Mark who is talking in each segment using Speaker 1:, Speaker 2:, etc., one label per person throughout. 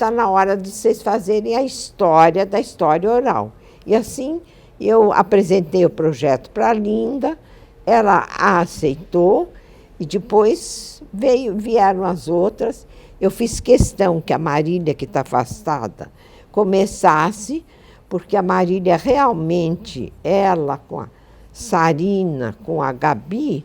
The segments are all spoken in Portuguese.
Speaker 1: está na hora de vocês fazerem a história da história oral. E assim, eu apresentei o projeto para a Linda, ela a aceitou, e depois vieram as outras. Eu fiz questão que a Marília, que está afastada, começasse, porque a Marília realmente, ela com a Sarina, com a Gabi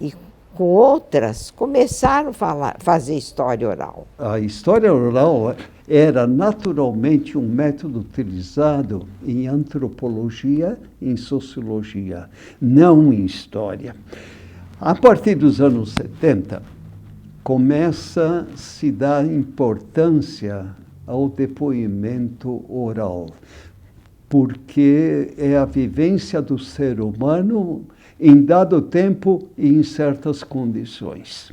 Speaker 1: e com outras, começaram a fazer história oral.
Speaker 2: A história oral era naturalmente um método utilizado em antropologia e em sociologia, não em história. A partir dos anos 70, começa a se dar importância ao depoimento oral, porque é a vivência do ser humano em dado tempo e em certas condições.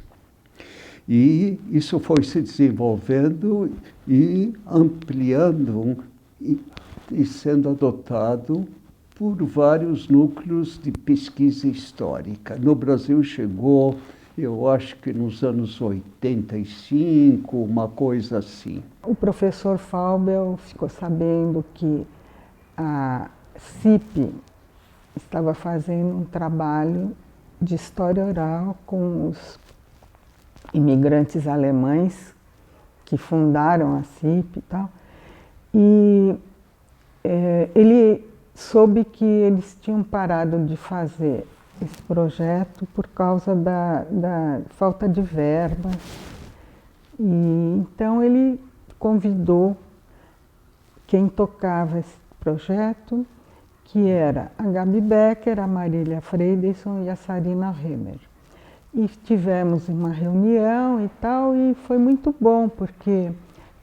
Speaker 2: E isso foi se desenvolvendo e ampliando e sendo adotado por vários núcleos de pesquisa histórica. No Brasil chegou, eu acho que nos anos 85, uma coisa assim.
Speaker 3: O professor Faubel ficou sabendo que a CIP estava fazendo um trabalho de história oral com os imigrantes alemães que fundaram a CIP e tal. E ele soube que eles tinham parado de fazer esse projeto por causa da falta de verba. E então ele convidou quem tocava esse projeto, que era a Gabi Becker, a Marília Friedenson e a Sarina Hemmer. E tivemos uma reunião e tal, e foi muito bom, porque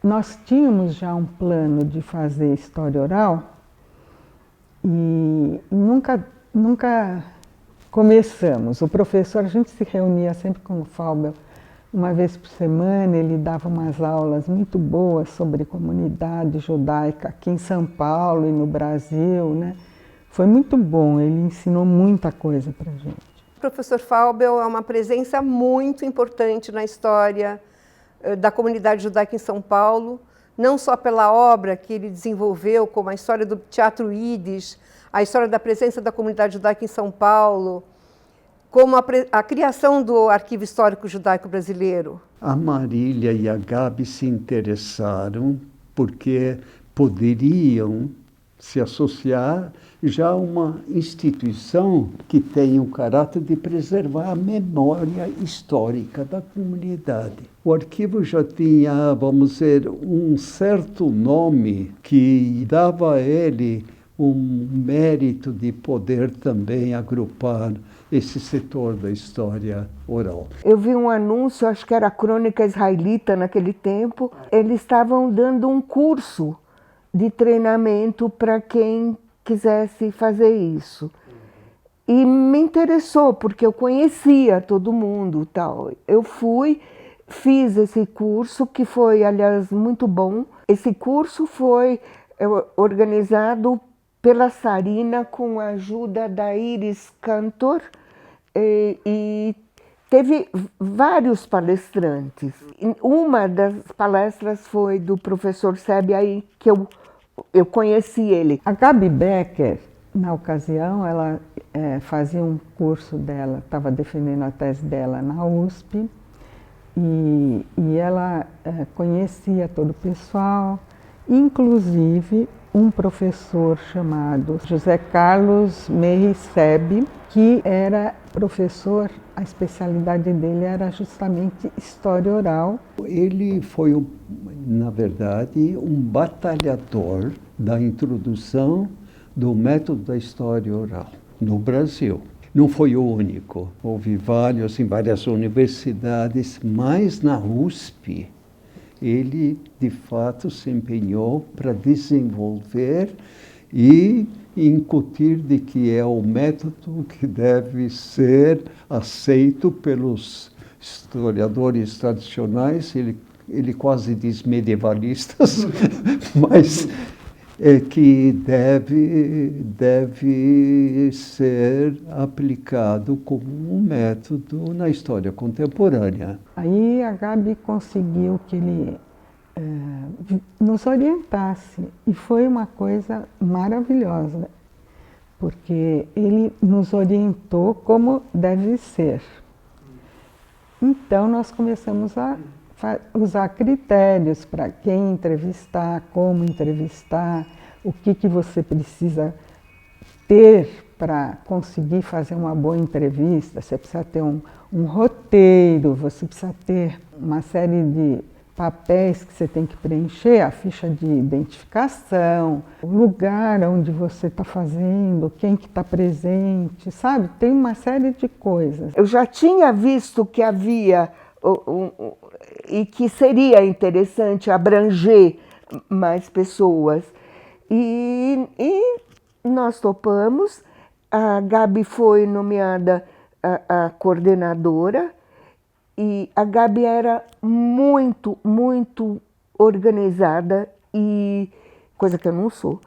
Speaker 3: nós tínhamos já um plano de fazer história oral e nunca começamos. O professor, a gente se reunia sempre com o Faubel uma vez por semana, ele dava umas aulas muito boas sobre comunidade judaica aqui em São Paulo e no Brasil, né? Foi muito bom, ele ensinou muita coisa para a gente.
Speaker 4: O professor Faubel é uma presença muito importante na história da comunidade judaica em São Paulo, não só pela obra que ele desenvolveu, como a história do teatro Yiddish, a história da presença da comunidade judaica em São Paulo, como a criação do Arquivo Histórico Judaico Brasileiro.
Speaker 2: A Marília e a Gabi se interessaram porque poderiam se associar já a uma instituição que tem o caráter de preservar a memória histórica da comunidade. O arquivo já tinha, vamos dizer, um certo nome que dava a ele um mérito de poder também agrupar esse setor da história oral.
Speaker 5: Eu vi um anúncio, acho que era a Crônica Israelita naquele tempo, eles estavam dando um curso de treinamento para quem quisesse fazer isso. E me interessou, porque eu conhecia todo mundo, tal. Eu fui, fiz esse curso, que foi, aliás, muito bom. Esse curso foi organizado pela Sarina com a ajuda da Iris Cantor, e teve vários palestrantes. Uma das palestras foi do professor Sebe, aí que eu conheci ele.
Speaker 3: A Gabi Becker, na ocasião, ela fazia um curso dela, estava defendendo a tese dela na USP, e ela conhecia todo o pessoal, inclusive um professor chamado José Carlos Meire Sebe, que era professor, a especialidade dele era justamente história oral.
Speaker 2: Ele foi, na verdade, um batalhador da introdução do método da história oral no Brasil. Não foi o único, houve vários em várias universidades, mas na USP ele, de fato, se empenhou para desenvolver e incutir de que é o método que deve ser aceito pelos historiadores tradicionais, ele quase diz medievalistas, mas que deve ser aplicado como um método na história contemporânea.
Speaker 3: Aí a Gabi conseguiu que ele nos orientasse. E foi uma coisa maravilhosa, porque ele nos orientou como deve ser. Então, nós começamos a usar critérios para quem entrevistar, como entrevistar, o que você precisa ter para conseguir fazer uma boa entrevista. Você precisa ter um roteiro, você precisa ter uma série de papéis que você tem que preencher, a ficha de identificação, o lugar onde você está fazendo, quem que está presente, sabe? Tem uma série de coisas.
Speaker 5: Eu já tinha visto que havia e que seria interessante abranger mais pessoas. E nós topamos, a Gabi foi nomeada a coordenadora, e a Gabi era muito, muito organizada, e coisa que eu não sou,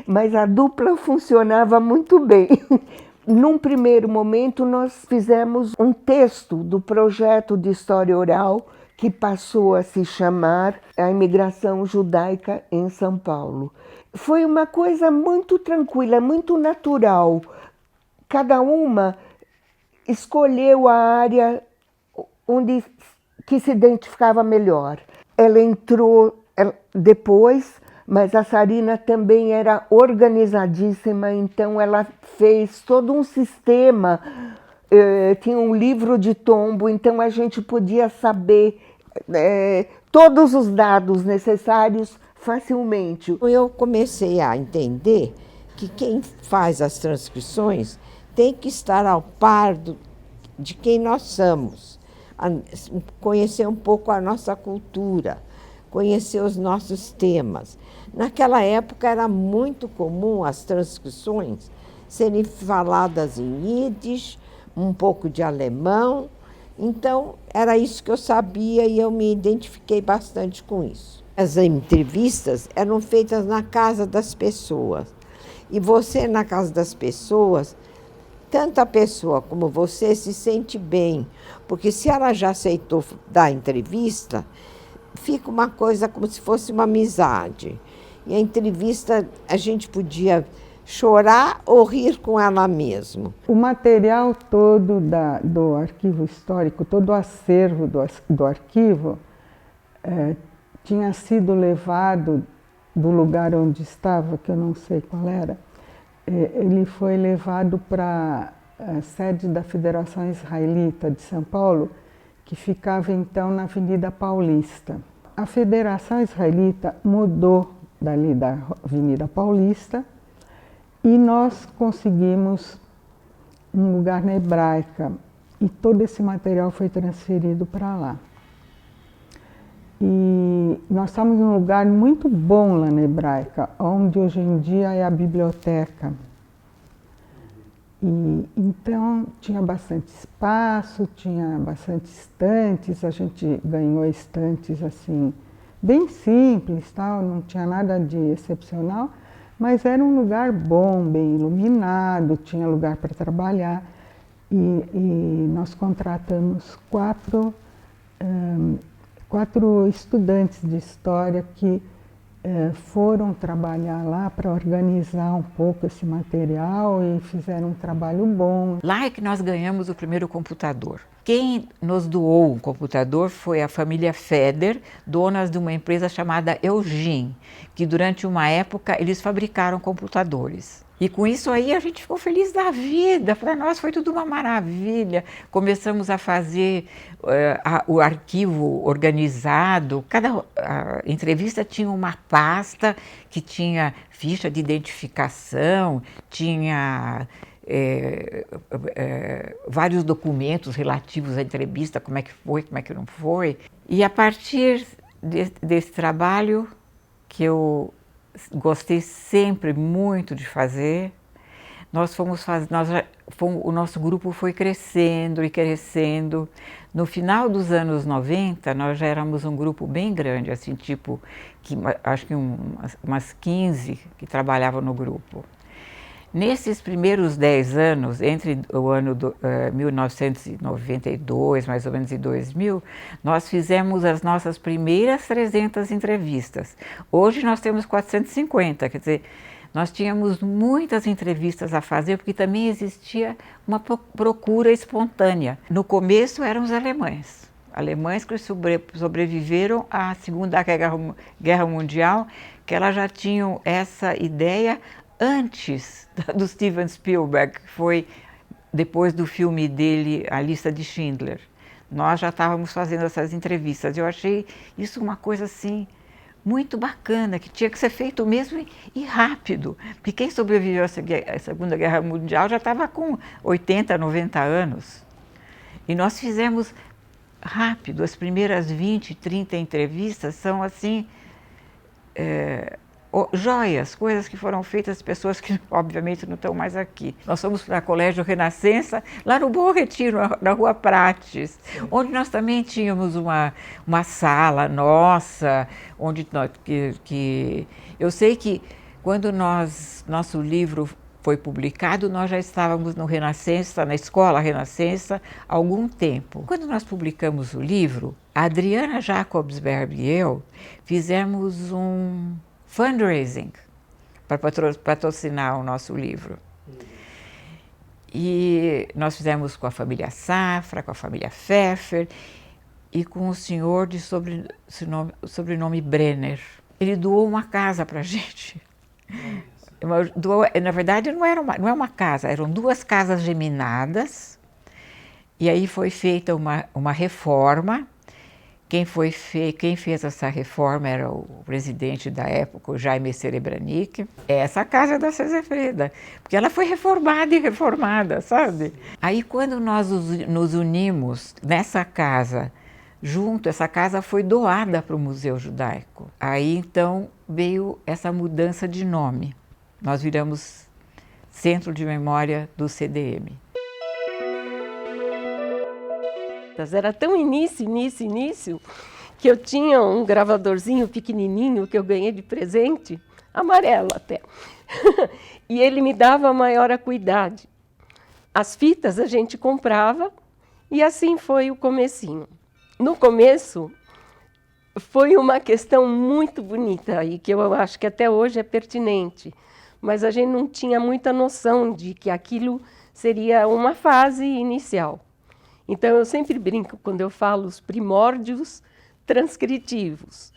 Speaker 5: mas a dupla funcionava muito bem. Num primeiro momento, nós fizemos um texto do projeto de história oral que passou a se chamar A Imigração Judaica em São Paulo. Foi uma coisa muito tranquila, muito natural. Cada uma escolheu a área que se identificava melhor. Ela entrou depois, mas a Sarina também era organizadíssima, então ela fez todo um sistema, tinha um livro de tombo, então a gente podia saber todos os dados necessários facilmente.
Speaker 1: Eu comecei a entender que quem faz as transcrições tem que estar ao par de quem nós somos, conhecer um pouco a nossa cultura, conhecer os nossos temas. Naquela época era muito comum as transcrições serem faladas em Yiddish, um pouco de alemão, então era isso que eu sabia e eu me identifiquei bastante com isso. As entrevistas eram feitas na casa das pessoas, e você na casa das pessoas, tanto a pessoa como você se sente bem, porque se ela já aceitou dar a entrevista, fica uma coisa como se fosse uma amizade. E a entrevista a gente podia chorar ou rir com ela mesmo.
Speaker 3: O material todo do arquivo histórico, todo o acervo do arquivo, tinha sido levado do lugar onde estava, que eu não sei qual era, ele foi levado para a sede da Federação Israelita de São Paulo, que ficava então na Avenida Paulista. A Federação Israelita mudou dali da Avenida Paulista e nós conseguimos um lugar na Hebraica e todo esse material foi transferido para lá. E nós estamos num lugar muito bom lá na Hebraica, onde hoje em dia é a biblioteca. E então tinha bastante espaço, tinha bastante estantes, a gente ganhou estantes assim, bem simples, tal, não tinha nada de excepcional, mas era um lugar bom, bem iluminado, tinha lugar para trabalhar. E nós contratamos quatro estudantes de história que foram trabalhar lá para organizar um pouco esse material e fizeram um trabalho bom.
Speaker 6: Lá é que nós ganhamos o primeiro computador. Quem nos doou um computador foi a família Feder, donas de uma empresa chamada Eugene, que durante uma época eles fabricaram computadores. E com isso aí a gente ficou feliz da vida, para nós foi tudo uma maravilha. Começamos a fazer o arquivo organizado, cada entrevista tinha uma pasta que tinha ficha de identificação, tinha vários documentos relativos à entrevista, como é que foi, como é que não foi. E a partir desse trabalho que eu gostei sempre muito de fazer, o nosso grupo foi crescendo e crescendo. No final dos anos 90, nós já éramos um grupo bem grande, assim, tipo, acho que umas 15 que trabalhavam no grupo. Nesses primeiros 10 anos, entre o ano 1992, mais ou menos, e 2000, nós fizemos as nossas primeiras 300 entrevistas. Hoje nós temos 450, quer dizer, nós tínhamos muitas entrevistas a fazer, porque também existia uma procura espontânea. No começo eram os alemães que sobreviveram à Segunda Guerra Mundial, que elas já tinham essa ideia antes do Steven Spielberg, que foi depois do filme dele, A Lista de Schindler. Nós já estávamos fazendo essas entrevistas. Eu achei isso uma coisa assim muito bacana, que tinha que ser feito mesmo e rápido, porque quem sobreviveu à Segunda Guerra Mundial já estava com 80, 90 anos. E nós fizemos rápido, as primeiras 20, 30 entrevistas são assim, joias, coisas que foram feitas, pessoas que obviamente não estão mais aqui. Nós fomos para o Colégio Renascença, lá no Bom Retiro, na Rua Prates, onde nós também tínhamos uma sala nossa, onde eu sei que quando nosso livro foi publicado, nós já estávamos no Renascença, na Escola Renascença, há algum tempo. Quando nós publicamos o livro, a Adriana Jacobsberg e eu fizemos um fundraising para patrocinar o nosso livro. E nós fizemos com a família Safra, com a família Pfeffer e com o senhor de sobrenome Brenner. Ele doou uma casa para a gente. Na verdade, não é uma casa, eram 2 casas geminadas. E aí foi feita uma reforma. Quem fez essa reforma era o presidente da época, o Jaime Serebranic. Essa casa é da Sesefreda, porque ela foi reformada e reformada, sabe? Aí quando nós nos unimos nessa casa, essa casa foi doada para o Museu Judaico. Aí então veio essa mudança de nome. Nós viramos Centro de Memória do CDM.
Speaker 7: Era tão início, que eu tinha um gravadorzinho pequenininho que eu ganhei de presente, amarelo até, e ele me dava maior acuidade. As fitas a gente comprava e assim foi o comecinho. No começo foi uma questão muito bonita e que eu acho que até hoje é pertinente, mas a gente não tinha muita noção de que aquilo seria uma fase inicial. Então, eu sempre brinco quando eu falo os primórdios transcritivos,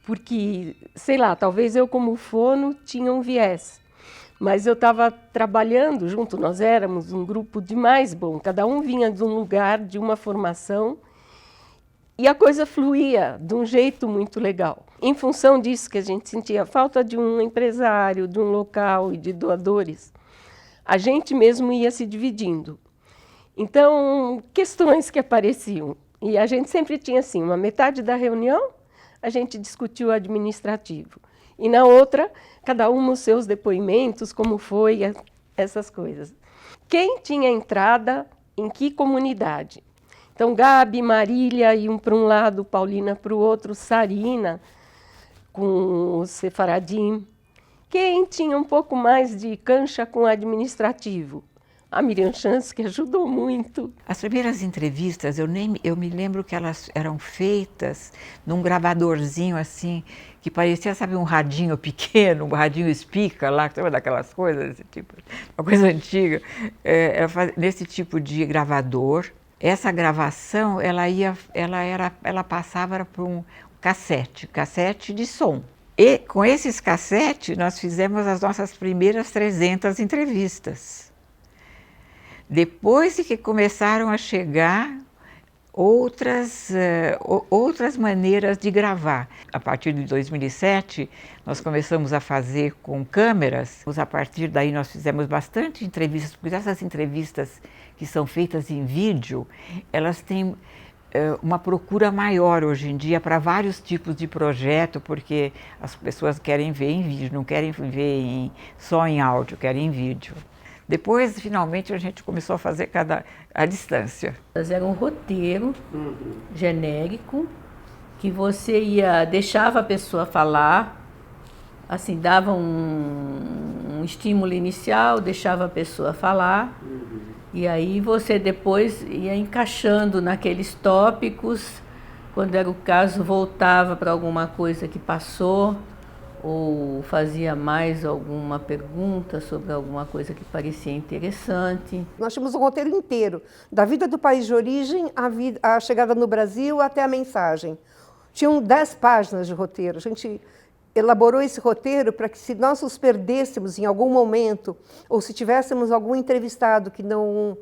Speaker 7: porque, sei lá, talvez eu como fono tinha um viés, mas eu estava trabalhando junto, nós éramos um grupo demais bom, cada um vinha de um lugar, de uma formação, e a coisa fluía de um jeito muito legal. Em função disso que a gente sentia falta de um empresário, de um local e de doadores, a gente mesmo ia se dividindo. Então, questões que apareciam. E a gente sempre tinha assim, uma metade da reunião, a gente discutiu o administrativo. E na outra, cada um os seus depoimentos, como foi, essas coisas. Quem tinha entrada em que comunidade? Então, Gabi, Marília iam para um lado, Paulina para o outro, Sarina com o Sefaradim. Quem tinha um pouco mais de cancha com o administrativo? A Miriam Chance, que ajudou muito.
Speaker 6: As primeiras entrevistas, eu me lembro que elas eram feitas num gravadorzinho assim, que parecia, sabe, um radinho pequeno, um radinho espica lá, sabe, daquelas coisas, tipo, uma coisa antiga, nesse tipo de gravador. Essa gravação, ela passava por um cassete de som. E com esses cassetes, nós fizemos as nossas primeiras 300 entrevistas. Depois de que começaram a chegar outras maneiras de gravar. A partir de 2007, nós começamos a fazer com câmeras. A partir daí, nós fizemos bastante entrevistas, porque essas entrevistas que são feitas em vídeo, elas têm uma procura maior hoje em dia para vários tipos de projeto, porque as pessoas querem ver em vídeo, não querem ver só em áudio, querem em vídeo. Depois, finalmente, a gente começou a fazer à distância.
Speaker 8: Era um roteiro genérico, que você deixava a pessoa falar, assim, dava um estímulo inicial, deixava a pessoa falar, e aí você depois ia encaixando naqueles tópicos, quando era o caso voltava para alguma coisa que passou, ou fazia mais alguma pergunta sobre alguma coisa que parecia interessante.
Speaker 4: Nós tínhamos um roteiro inteiro, da vida do país de origem, a chegada no Brasil até a mensagem. Tinham 10 páginas de roteiro. A gente elaborou esse roteiro para que, se nós nos perdêssemos em algum momento, ou se tivéssemos algum entrevistado que não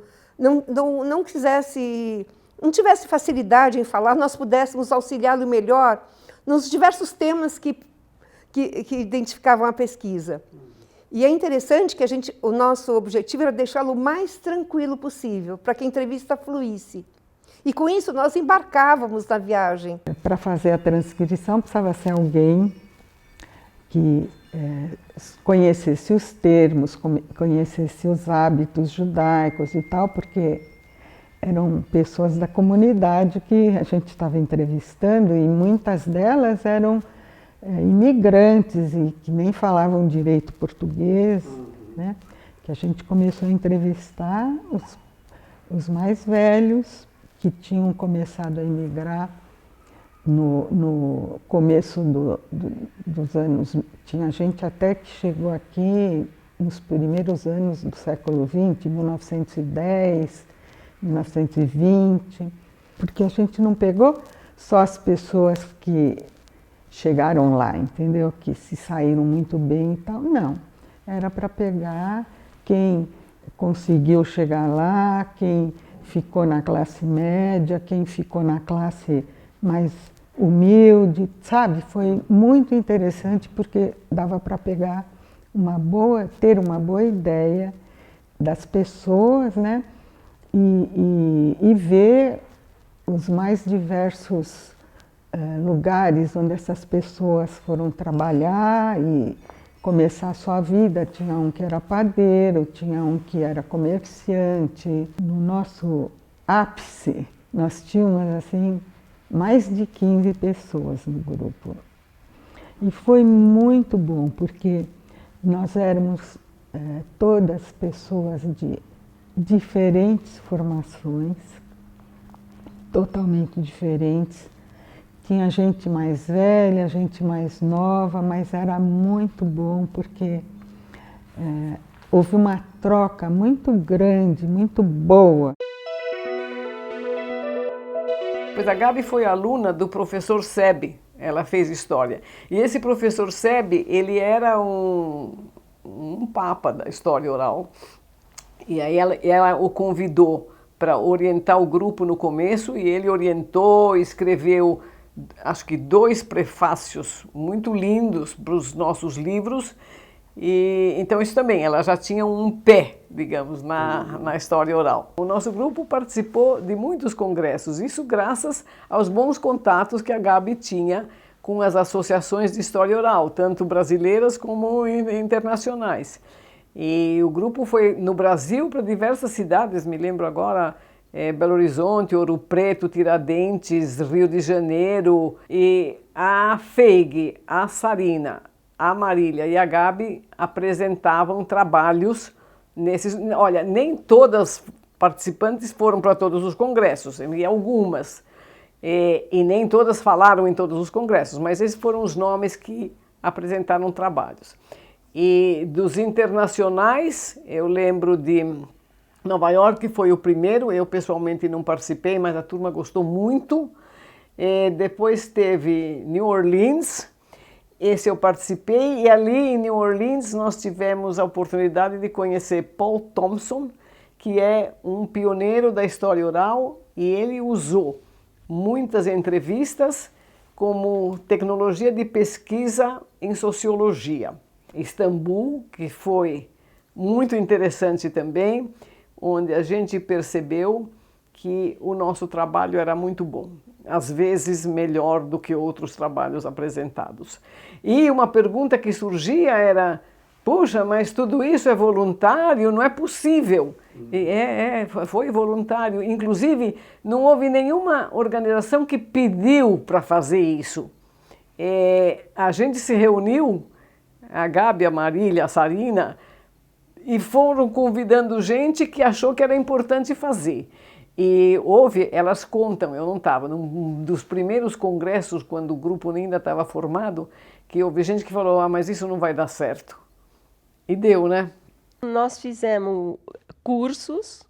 Speaker 4: tivesse facilidade em falar, nós pudéssemos auxiliá-lo melhor nos diversos temas que identificavam a pesquisa. E é interessante que o nosso objetivo era deixá-lo o mais tranquilo possível, para que a entrevista fluísse. E com isso nós embarcávamos na viagem.
Speaker 3: Para fazer a transcrição precisava ser alguém que conhecesse os termos, conhecesse os hábitos judaicos e tal, porque eram pessoas da comunidade que a gente estava entrevistando e muitas delas eram imigrantes e que nem falavam direito português, né? Que a gente começou a entrevistar os mais velhos que tinham começado a emigrar no começo dos anos. Tinha gente até que chegou aqui nos primeiros anos do século XX, 1910, 1920, porque a gente não pegou só as pessoas que chegaram lá, entendeu? Que se saíram muito bem e tal. Não, era para pegar quem conseguiu chegar lá, quem ficou na classe média, quem ficou na classe mais humilde, sabe? Foi muito interessante porque dava para pegar ter uma boa ideia das pessoas, né? E ver os mais diversos lugares onde essas pessoas foram trabalhar e começar a sua vida. Tinha um que era padeiro, tinha um que era comerciante. No nosso ápice, nós tínhamos assim mais de 15 pessoas no grupo. E foi muito bom, porque nós éramos todas pessoas de diferentes formações, totalmente diferentes. Tinha gente mais velha, gente mais nova, mas era muito bom porque houve uma troca muito grande, muito boa.
Speaker 9: Pois a Gabi foi aluna do professor Sebe, ela fez história. E esse professor Sebe, ele era um papa da história oral. E aí ela o convidou para orientar o grupo no começo, e ele orientou, escreveu acho que 2 prefácios muito lindos para os nossos livros, e então isso também, ela já tinha um pé, digamos, na história oral. O nosso grupo participou de muitos congressos, isso graças aos bons contatos que a Gabi tinha com as associações de história oral, tanto brasileiras como internacionais. E o grupo foi no Brasil para diversas cidades, me lembro agora, Belo Horizonte, Ouro Preto, Tiradentes, Rio de Janeiro, e a Feig, a Sarina, a Marília e a Gabi apresentavam trabalhos nesses. Olha, nem todas participantes foram para todos os congressos, e algumas, e nem todas falaram em todos os congressos, mas esses foram os nomes que apresentaram trabalhos. E dos internacionais, eu lembro de Nova York, que foi o primeiro, eu pessoalmente não participei, mas a turma gostou muito. Depois teve New Orleans, esse eu participei, e ali em New Orleans nós tivemos a oportunidade de conhecer Paul Thompson, que é um pioneiro da história oral, e ele usou muitas entrevistas como tecnologia de pesquisa em sociologia. Istambul, que foi muito interessante também, onde a gente percebeu que o nosso trabalho era muito bom, às vezes melhor do que outros trabalhos apresentados. E uma pergunta que surgia era: puxa, mas tudo isso é voluntário? Não é possível. Foi voluntário. Inclusive, não houve nenhuma organização que pediu para fazer isso. A gente se reuniu a Gabi, a Marília, a Sarina, e foram convidando gente que achou que era importante fazer. E elas contam, eu não estava, num dos primeiros congressos, quando o grupo ainda estava formado, que houve gente que falou, mas isso não vai dar certo. E deu, né?
Speaker 7: Nós fizemos cursos,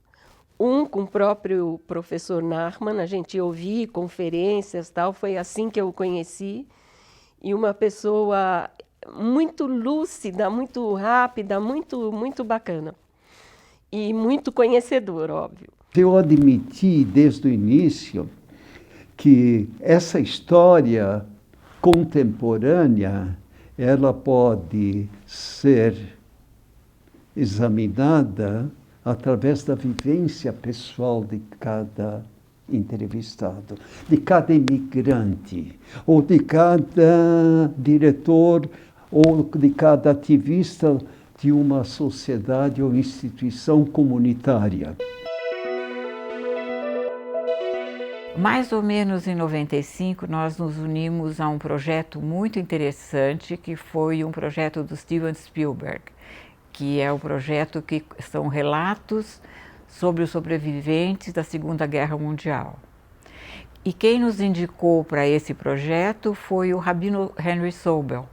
Speaker 7: um com o próprio professor Nachmann, a gente ouvia conferências e tal, foi assim que eu o conheci, e uma pessoa muito lúcida, muito rápida, muito bacana, e muito conhecedor, óbvio.
Speaker 2: Eu admiti desde o início que essa história contemporânea, ela pode ser examinada através da vivência pessoal de cada entrevistado, de cada imigrante, ou de cada diretor, ou de cada ativista de uma sociedade ou instituição comunitária.
Speaker 6: Mais ou menos em 95, nós nos unimos a um projeto muito interessante, que foi um projeto do Steven Spielberg, que é o projeto que são relatos sobre os sobreviventes da Segunda Guerra Mundial. E quem nos indicou para esse projeto foi o Rabino Henry Sobel.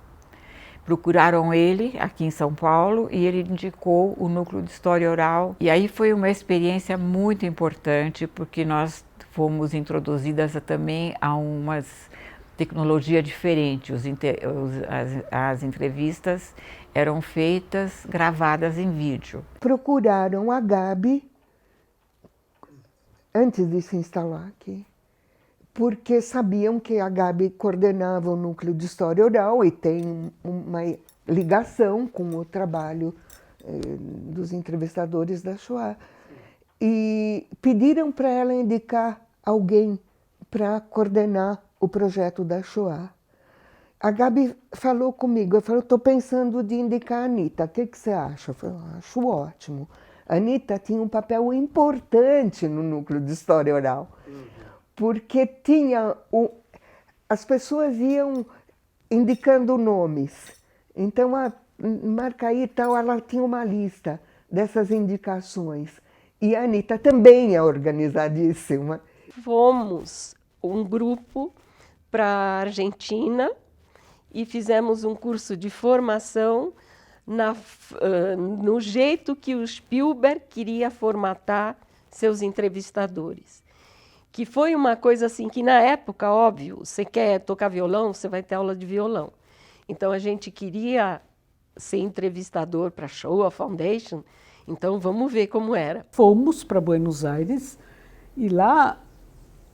Speaker 6: Procuraram ele aqui em São Paulo e ele indicou o Núcleo de História Oral. E aí foi uma experiência muito importante, porque nós fomos introduzidas também a uma tecnologia diferente. As entrevistas eram feitas, gravadas em vídeo.
Speaker 5: Procuraram a Gabi antes de se instalar aqui, porque sabiam que a Gabi coordenava o Núcleo de História Oral e tem uma ligação com o trabalho dos entrevistadores da Shoah. E pediram para ela indicar alguém para coordenar o projeto da Shoah. A Gabi falou comigo, eu falei, estou pensando de indicar a Anita, o que você acha? Eu falei, acho ótimo. A Anita tinha um papel importante no Núcleo de História Oral, porque tinha as pessoas iam indicando nomes. Então, marca aí e tal, ela tinha uma lista dessas indicações. E a Anita também é organizadíssima.
Speaker 7: Fomos um grupo para a Argentina e fizemos um curso de formação no jeito que o Spielberg queria formatar seus entrevistadores. Que foi uma coisa assim que, na época, óbvio, você quer tocar violão, você vai ter aula de violão. Então, a gente queria ser entrevistador para a Shoah Foundation, então vamos ver como era.
Speaker 10: Fomos para Buenos Aires e lá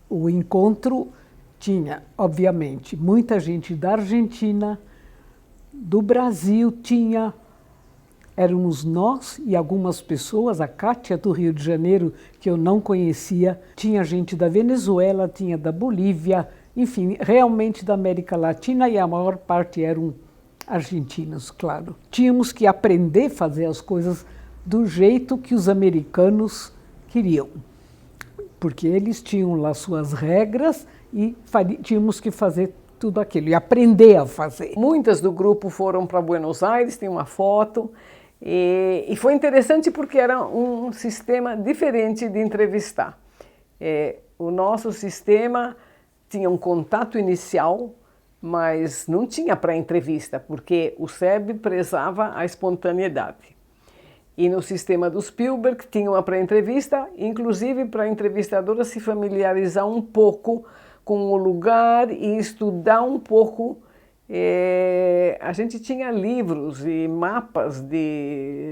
Speaker 10: o encontro tinha, obviamente, muita gente da Argentina, do Brasil, éramos nós e algumas pessoas, a Kátia do Rio de Janeiro, que eu não conhecia, tinha gente da Venezuela, tinha da Bolívia, enfim, realmente da América Latina, e a maior parte eram argentinos, claro. Tínhamos que aprender a fazer as coisas do jeito que os americanos queriam, porque eles tinham lá suas regras e tínhamos que fazer tudo aquilo e aprender a fazer.
Speaker 9: Muitas do grupo foram para Buenos Aires, tem uma foto, e foi interessante porque era um sistema diferente de entrevistar. O nosso sistema tinha um contato inicial, mas não tinha pré-entrevista, porque o SEB prezava a espontaneidade. E no sistema do Spielberg tinha uma pré-entrevista, inclusive para a entrevistadora se familiarizar um pouco com o lugar e estudar um pouco. A gente tinha livros e mapas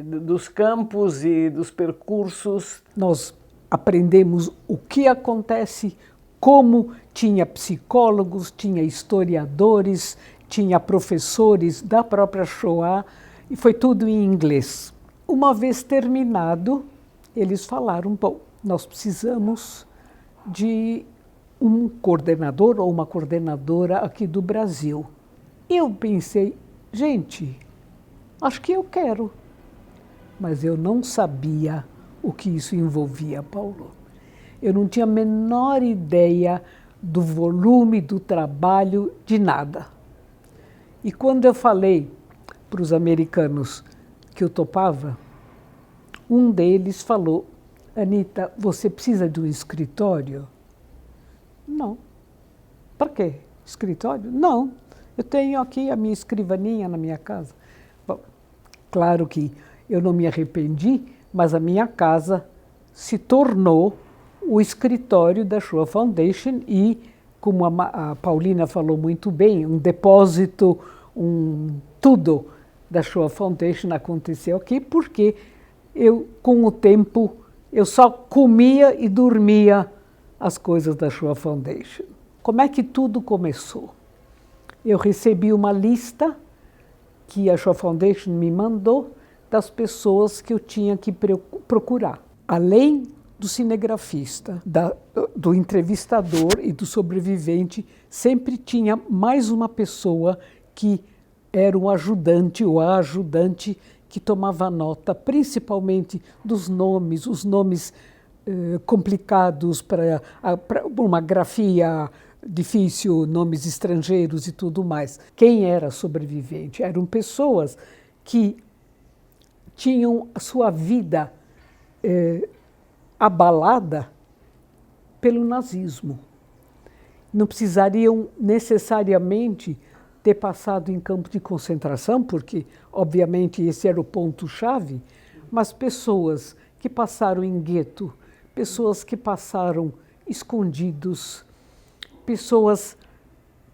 Speaker 9: dos campos e dos percursos.
Speaker 10: Nós aprendemos o que acontece, como tinha psicólogos, tinha historiadores, tinha professores da própria Shoah, e foi tudo em inglês. Uma vez terminado, eles falaram, bom, nós precisamos de um coordenador ou uma coordenadora aqui do Brasil. Eu pensei, gente, acho que eu quero. Mas eu não sabia o que isso envolvia, Paulo. Eu não tinha a menor ideia do volume, do trabalho, de nada. E quando eu falei para os americanos que eu topava, um deles falou: Anita, você precisa de um escritório? Não. Para quê? Escritório? Não. Eu tenho aqui a minha escrivaninha na minha casa. Bom, claro que eu não me arrependi, mas a minha casa se tornou o escritório da Shoah Foundation e, como a Paulina falou muito bem, um depósito, tudo da Shoah Foundation aconteceu aqui, porque eu, com o tempo, eu só comia e dormia as coisas da Shoah Foundation. Como é que tudo começou? Eu recebi uma lista que a Shoah Foundation me mandou das pessoas que eu tinha que procurar. Além do cinegrafista, do entrevistador e do sobrevivente, sempre tinha mais uma pessoa que era um ajudante ou a ajudante que tomava nota, principalmente dos nomes, os nomes complicados para uma grafia difícil, nomes estrangeiros e tudo mais. Quem era sobrevivente? Eram pessoas que tinham a sua vida abalada pelo nazismo. Não precisariam necessariamente ter passado em campo de concentração, porque, obviamente, esse era o ponto-chave, mas pessoas que passaram em gueto, pessoas que passaram escondidos, pessoas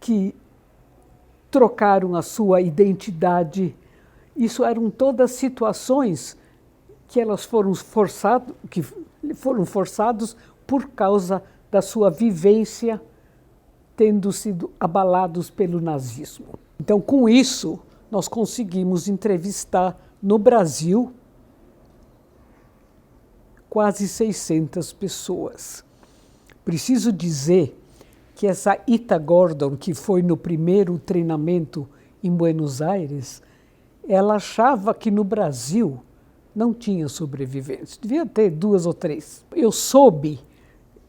Speaker 10: que trocaram a sua identidade. Isso eram todas situações que elas foram forçados por causa da sua vivência tendo sido abalados pelo nazismo. Então, com isso, nós conseguimos entrevistar no Brasil quase 600 pessoas. Preciso dizer que essa Ita Gordon, que foi no primeiro treinamento em Buenos Aires, ela achava que no Brasil não tinha sobreviventes, devia ter 2 ou 3. Eu soube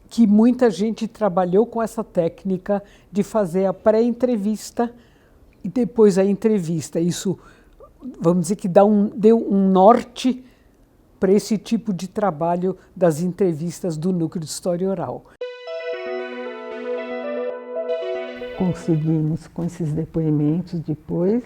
Speaker 10: que muita gente trabalhou com essa técnica de fazer a pré-entrevista e depois a entrevista. Isso, vamos dizer que deu um norte para esse tipo de trabalho das entrevistas do Núcleo de História Oral.
Speaker 3: Conseguimos, com esses depoimentos, depois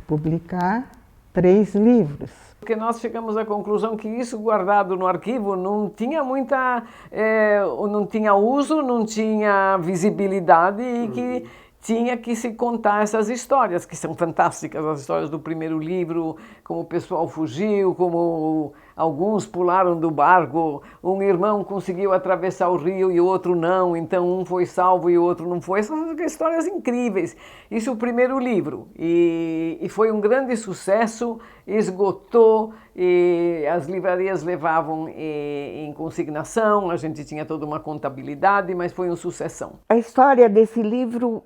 Speaker 3: publicar 3 livros.
Speaker 9: Porque nós chegamos à conclusão que isso guardado no arquivo não tinha não tinha uso, não tinha visibilidade e que tinha que se contar essas histórias, que são fantásticas, as histórias do primeiro livro, como o pessoal fugiu, como alguns pularam do barco, um irmão conseguiu atravessar o rio e o outro não, então um foi salvo e o outro não foi. São histórias incríveis. Isso é o primeiro livro e foi um grande sucesso, esgotou, e as livrarias levavam em consignação, a gente tinha toda uma contabilidade, mas foi uma sucessão.
Speaker 5: A história desse livro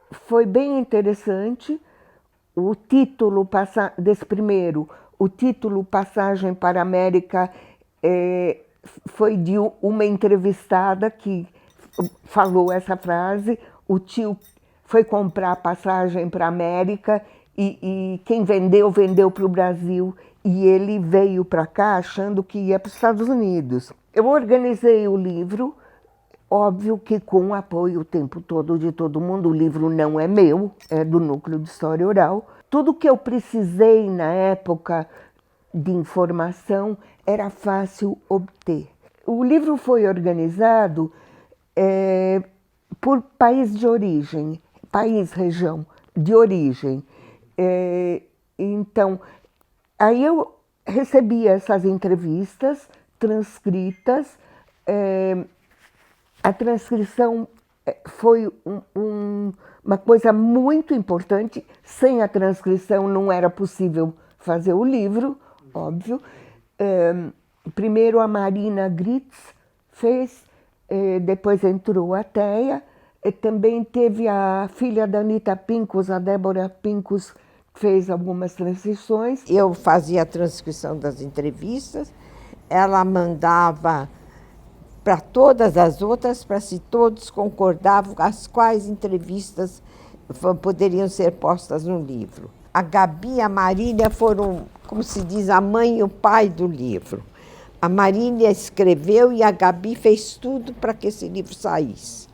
Speaker 5: foi bem interessante. O título desse primeiro, o título Passagem para a América, foi de uma entrevistada que falou essa frase. O tio foi comprar passagem para a América e quem vendeu para o Brasil. E ele veio para cá achando que ia para os Estados Unidos. Eu organizei o livro, óbvio que com o apoio o tempo todo de todo mundo. O livro não é meu, é do Núcleo de História Oral. Tudo que eu precisei na época de informação era fácil obter. O livro foi organizado por país de origem, região de origem. Então, aí eu recebi essas entrevistas transcritas. A transcrição foi uma coisa muito importante. Sem a transcrição não era possível fazer o livro, óbvio. Primeiro a Marina Gritz fez, depois entrou a Teia. Também teve a filha da Anita Pincus, a Débora Pincus, que fez algumas transcrições.
Speaker 1: Eu fazia a transcrição das entrevistas, ela mandava para todas as outras, para se todos concordavam as quais entrevistas poderiam ser postas no livro. A Gabi e a Marília foram, como se diz, a mãe e o pai do livro. A Marília escreveu e a Gabi fez tudo para que esse livro saísse.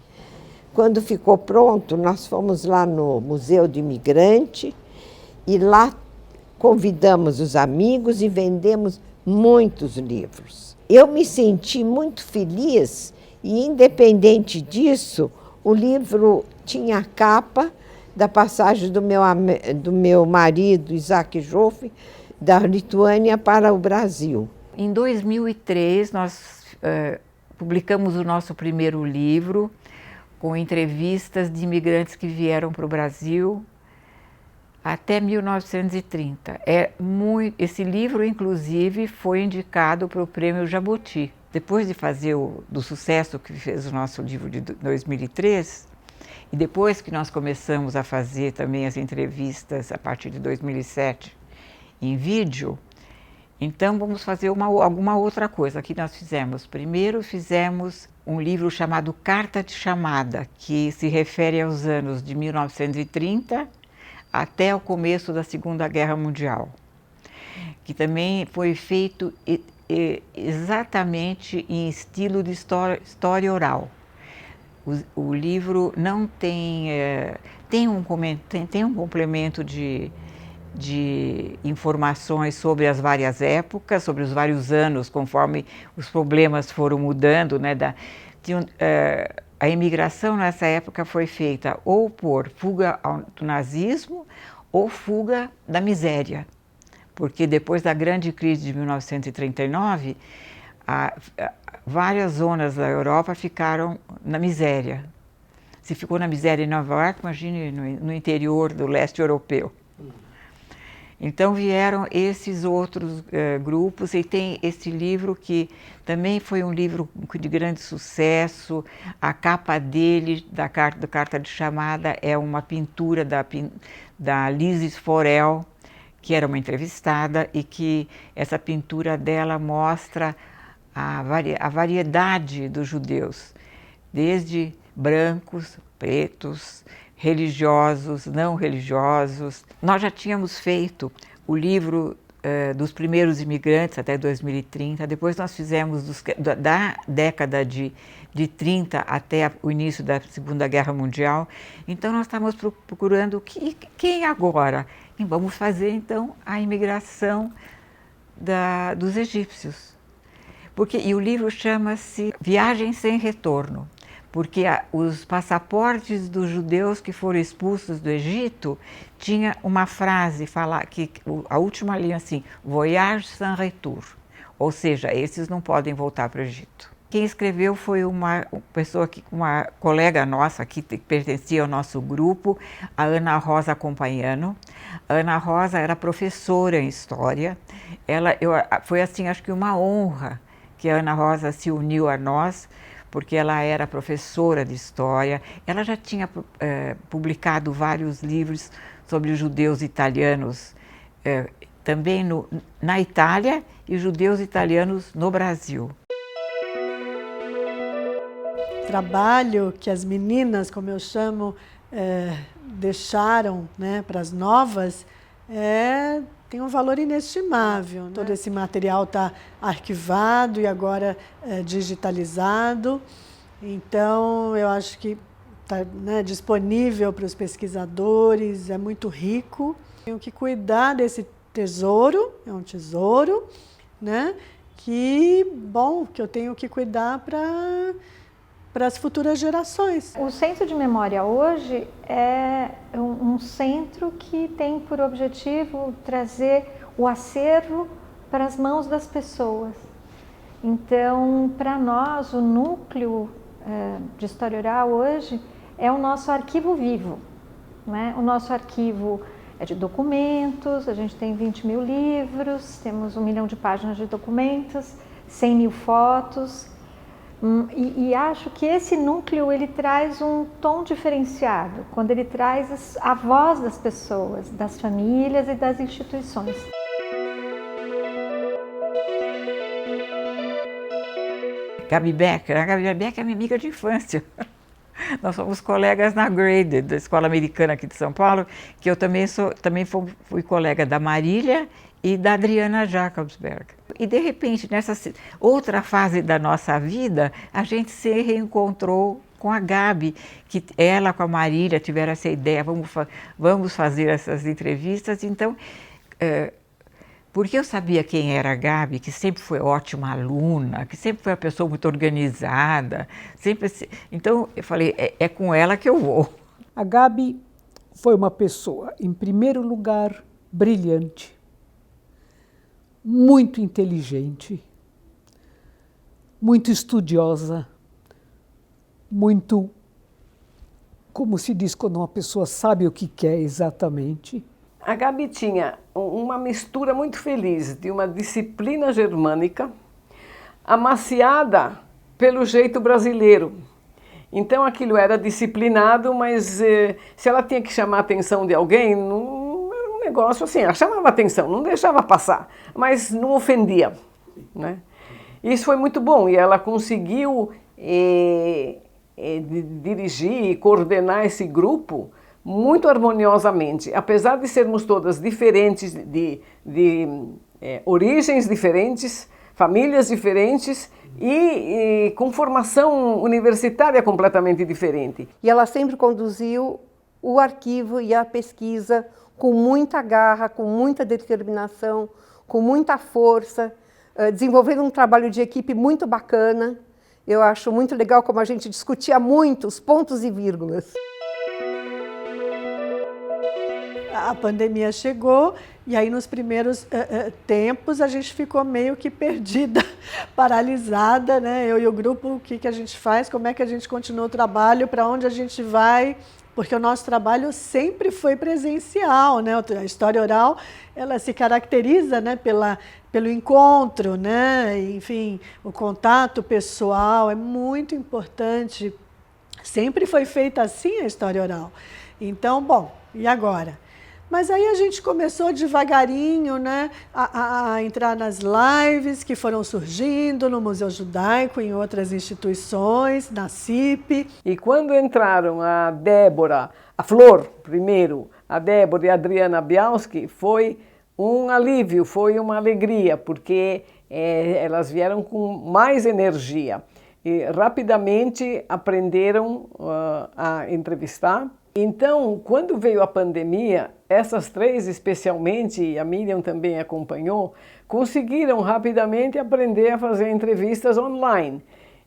Speaker 1: Quando ficou pronto, nós fomos lá no Museu do Imigrante e lá convidamos os amigos e vendemos muitos livros. Eu me senti muito feliz e, independente disso, o livro tinha a capa da passagem do meu marido, Isaac Joffre, da Lituânia para o Brasil.
Speaker 6: Em 2003, nós publicamos o nosso primeiro livro, com entrevistas de imigrantes que vieram para o Brasil até 1930. Esse livro, inclusive, foi indicado para o Prêmio Jabuti. Depois de fazer do sucesso que fez o nosso livro de 2003, e depois que nós começamos a fazer também as entrevistas a partir de 2007 em vídeo, então vamos fazer alguma outra coisa. Aqui nós fizemos, primeiro fizemos um livro chamado Carta de Chamada, que se refere aos anos de 1930 até o começo da Segunda Guerra Mundial, que também foi feito exatamente em estilo de história oral. O livro não tem, tem um complemento de informações sobre as várias épocas, sobre os vários anos, conforme os problemas foram mudando, né? A imigração nessa época foi feita ou por fuga do nazismo ou fuga da miséria, porque depois da grande crise de 1939, várias zonas da Europa ficaram na miséria. Se ficou na miséria em Nova York, imagine no interior do leste europeu. Então vieram esses outros grupos e tem esse livro que também foi um livro de grande sucesso. A capa dele, da Carta de Chamada, é uma pintura da Liz Forel, que era uma entrevistada, e que essa pintura dela mostra a variedade dos judeus, desde brancos, pretos, religiosos, não religiosos. Nós já tínhamos feito o livro dos primeiros imigrantes até 2030, depois nós fizemos da década de 30 até o início da Segunda Guerra Mundial. Então nós estávamos procurando quem agora? E vamos fazer então a imigração dos egípcios. E o livro chama-se Viagem Sem Retorno, porque os passaportes dos judeus que foram expulsos do Egito tinha uma frase, a última linha assim, Voyage sans retour, ou seja, esses não podem voltar para o Egito. Quem escreveu foi uma colega nossa que pertencia ao nosso grupo, a Ana Rosa Compagnano. A Ana Rosa era professora em História. Foi assim, acho que uma honra que a Ana Rosa se uniu a nós, porque ela era professora de História. Ela já tinha publicado vários livros sobre os judeus italianos, também na Itália, e judeus italianos no Brasil.
Speaker 11: Trabalho que as meninas, como eu chamo, deixaram, né, para as novas, tem um valor inestimável, né? Todo esse material está arquivado e agora digitalizado. Então, eu acho que está, né, disponível para os pesquisadores, é muito rico. Tenho que cuidar desse tesouro, é um tesouro, né, que eu tenho que cuidar para as futuras gerações.
Speaker 12: O Centro de Memória hoje é um centro que tem por objetivo trazer o acervo para as mãos das pessoas. Então, para nós, o núcleo de História Oral hoje é o nosso arquivo vivo, né? O nosso arquivo é de documentos, a gente tem 20 mil livros, temos 1 milhão de páginas de documentos, 100 mil fotos. E acho que esse núcleo ele traz um tom diferenciado, quando ele traz a voz das pessoas, das famílias e das instituições.
Speaker 6: Gabi Becker, a Gabi Becker é minha amiga de infância. Nós somos colegas na Grade, da Escola Americana aqui de São Paulo, que eu também fui colega da Marília e da Adriana Jacobsberg. E, de repente, nessa outra fase da nossa vida, a gente se reencontrou com a Gabi, que ela com a Marília tiveram essa ideia, vamos fazer essas entrevistas. Então, porque eu sabia quem era a Gabi, que sempre foi ótima aluna, que sempre foi uma pessoa muito organizada, então eu falei, é com ela que eu vou.
Speaker 10: A Gabi foi uma pessoa, em primeiro lugar, brilhante, muito inteligente, muito estudiosa, muito, como se diz quando uma pessoa sabe o que quer exatamente.
Speaker 9: A Gabi tinha uma mistura muito feliz de uma disciplina germânica amaciada pelo jeito brasileiro. Então aquilo era disciplinado, mas se ela tinha que chamar a atenção de alguém, não era um negócio assim, ela chamava atenção, não deixava passar, mas não ofendia, né? Isso foi muito bom e ela conseguiu dirigir e coordenar esse grupo muito harmoniosamente, apesar de sermos todas diferentes, de origens diferentes, famílias diferentes e com formação universitária completamente diferente.
Speaker 4: E ela sempre conduziu o arquivo e a pesquisa com muita garra, com muita determinação, com muita força, desenvolvendo um trabalho de equipe muito bacana. Eu acho muito legal como a gente discutia muito os pontos e vírgulas.
Speaker 11: A pandemia chegou e aí nos primeiros tempos a gente ficou meio que perdida, paralisada, né? Eu e o grupo, o que a gente faz, como é que a gente continua o trabalho, para onde a gente vai, porque o nosso trabalho sempre foi presencial, né? A história oral, ela se caracteriza, né, pelo encontro, né? Enfim, o contato pessoal é muito importante. Sempre foi feita assim a história oral. Então, bom, e agora? Mas aí a gente começou devagarinho, né, a entrar nas lives que foram surgindo no Museu Judaico, em outras instituições, na CIP.
Speaker 9: E quando entraram a Débora, a Flor primeiro, a Débora e a Adriana Bialski, foi um alívio, foi uma alegria, porque elas vieram com mais energia e rapidamente aprenderam a entrevistar. Então, quando veio a pandemia, essas três especialmente, e a Miriam também acompanhou, conseguiram rapidamente aprender a fazer entrevistas online.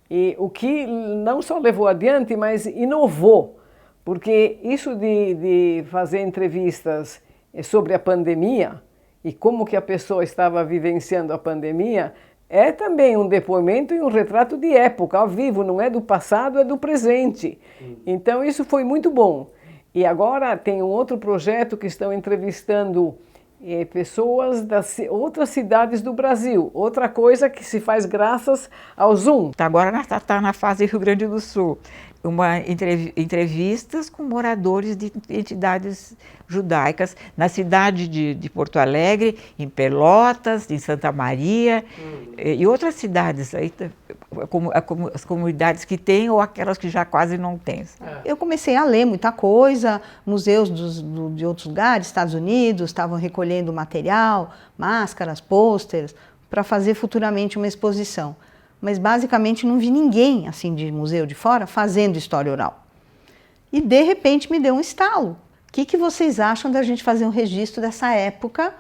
Speaker 9: E o que não só levou adiante, mas inovou, porque isso de fazer entrevistas sobre a pandemia e como que a pessoa estava vivenciando a pandemia, é também um depoimento e um retrato de época, ao vivo, não é do passado, é do presente. Então isso foi muito bom. E agora tem um outro projeto que estão entrevistando pessoas das outras cidades do Brasil. Outra coisa que se faz graças ao Zoom.
Speaker 6: Agora está na fase Rio Grande do Sul. Entrevistas com moradores de entidades judaicas na cidade de Porto Alegre, em Pelotas, em Santa Maria e outras cidades, aí, as comunidades que têm ou aquelas que já quase não têm.
Speaker 13: Eu comecei a ler muita coisa, museus de outros lugares, Estados Unidos, estavam recolhendo material, máscaras, pôsteres, para fazer futuramente uma exposição. Mas basicamente não vi ninguém assim de museu de fora fazendo história oral. E de repente me deu um estalo. O que vocês acham da gente fazer um registro dessa época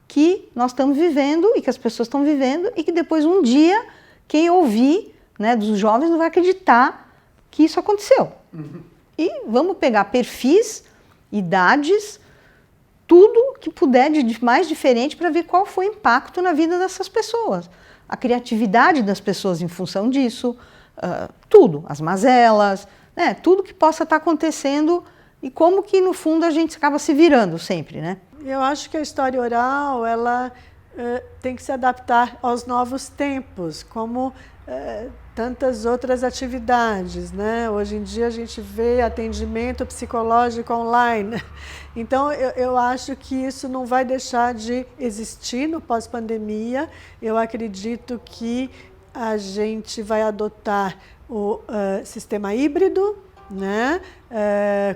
Speaker 13: que nós estamos vivendo e que as pessoas estão vivendo e que depois um dia quem ouvir, né, dos jovens não vai acreditar que isso aconteceu. E vamos pegar perfis, idades, tudo que puder de mais diferente para ver qual foi o impacto na vida dessas pessoas. A criatividade das pessoas em função disso, tudo, as mazelas, né, tudo que possa estar acontecendo e como que no fundo a gente acaba se virando sempre, né?
Speaker 11: Eu acho que a história oral, ela tem que se adaptar aos novos tempos, como tantas outras atividades, né? Hoje em dia a gente vê atendimento psicológico online. Então, eu acho que isso não vai deixar de existir no pós-pandemia. Eu acredito que a gente vai adotar o sistema híbrido, né?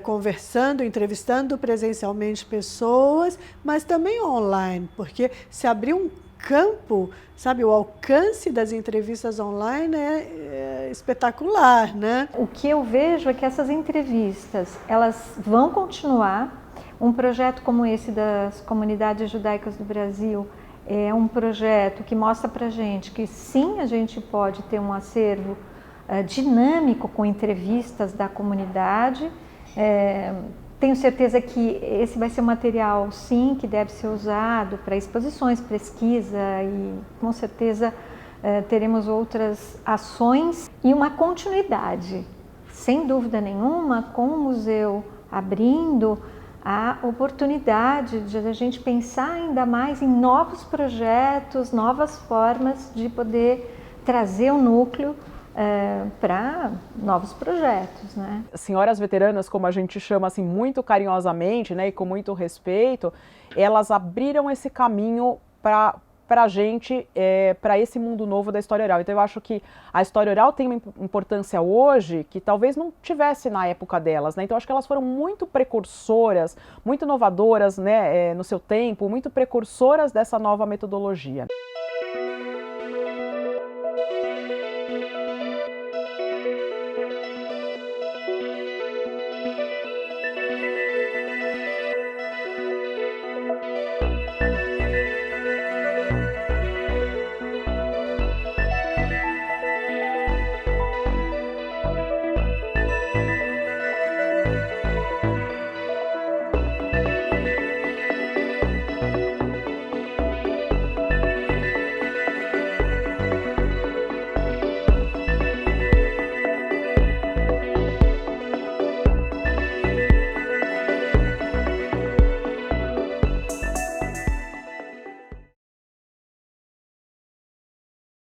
Speaker 11: Conversando, entrevistando presencialmente pessoas, mas também online, porque se abrir um campo, sabe, o alcance das entrevistas online é espetacular, né?
Speaker 12: O que eu vejo é que essas entrevistas, elas vão continuar. Um projeto como esse das comunidades judaicas do Brasil é um projeto que mostra pra gente que sim, a gente pode ter um acervo dinâmico com entrevistas da comunidade. Tenho certeza que esse vai ser um material, sim, que deve ser usado para exposições, pesquisa e com certeza teremos outras ações e uma continuidade, sem dúvida nenhuma, com o museu abrindo a oportunidade de a gente pensar ainda mais em novos projetos, novas formas de poder trazer o núcleo para novos projetos, né?
Speaker 14: Senhoras veteranas, como a gente chama assim muito carinhosamente, né, e com muito respeito, elas abriram esse caminho para a gente, para esse mundo novo da história oral. Então eu acho que a história oral tem uma importância hoje que talvez não tivesse na época delas, né? Então eu acho que elas foram muito precursoras, muito inovadoras, né, no seu tempo, muito precursoras dessa nova metodologia.